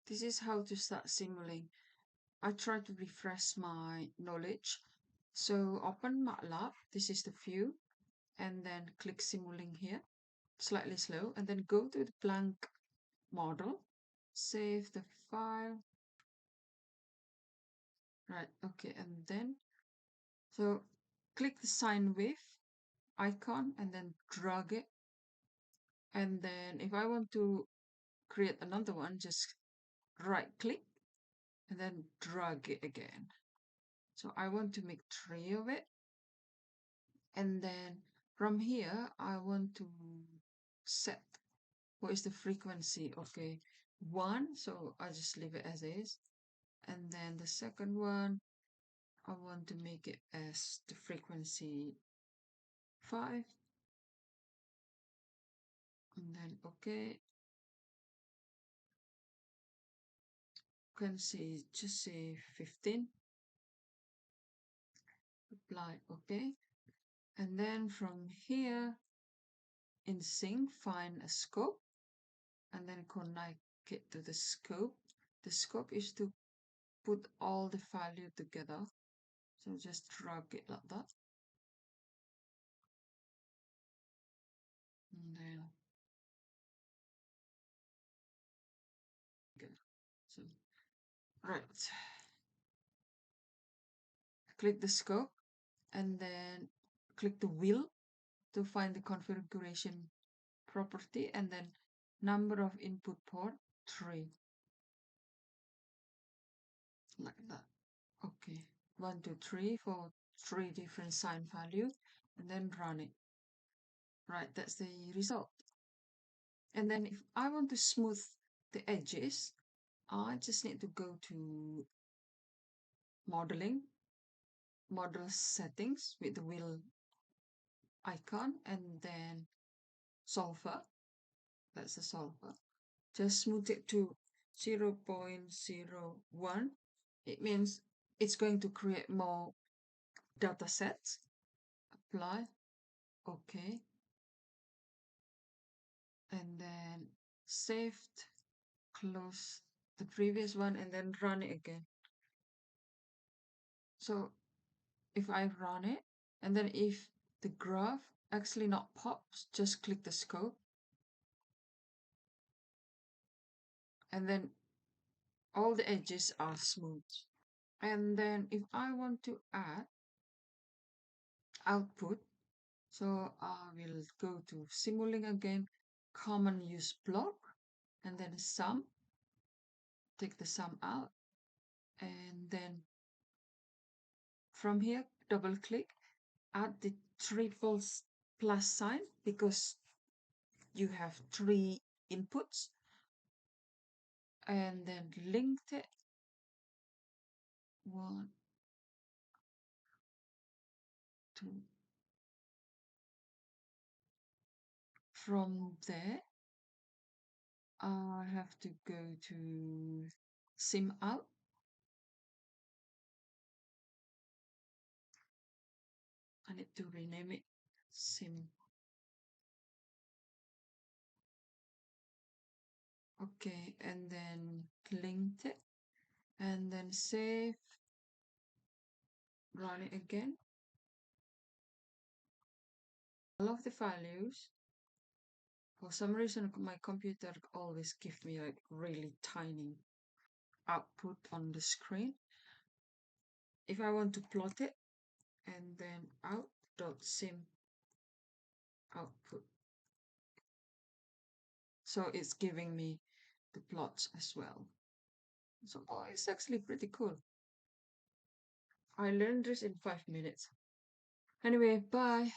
this is how to start Simulink. I try to refresh my knowledge. So open MATLAB, this is the view, and then click Simulink here, slightly slow, and then go to the blank model, save the file, right, okay, and then, so click the sine wave icon and then drag it, and then if I want to create another one, just right click and then drag it again. So I want to make 3 of it, and then from here I want to set what is the frequency. Okay, 1, so I just leave it as is, and then the second one I want to make it as the frequency 5, and then okay, frequency just say 15, apply, okay, and then from here in sync find a scope and then connect it to the scope. The scope is to put all the value together, so just drag it like that, and then okay. So right, click the scope and then click the wheel to find the configuration property, and then number of input port 3, like that. Okay, 1 2 3 for 3 different sine value, and then run it. Right, that's the result. And then if I want to smooth the edges, I just need to go to modeling, model settings with the wheel icon, and then solver. That's the solver. Just smooth it to 0.01. It means it's going to create more data sets. Apply. Okay. And then saved, close the previous one, and then run it again. So if I run it, and then if the graph actually not pops, just click the scope, and then all the edges are smooth. And then if I want to add output, so I will go to Simulink again, common use block, and then sum, take the sum out, and then from here double click, add the triple plus sign because you have 3 inputs, and then linked it, 1 2. From there I have to go to sim out, I need to rename it sim. Okay, and then linked it, and then save, run it again. All of the values, for some reason my computer always give me like really tiny output on the screen. If I want to plot it, and then out.sim output, so it's giving me the plots as well. So it's actually pretty cool. I learned this in 5 minutes. Anyway, bye.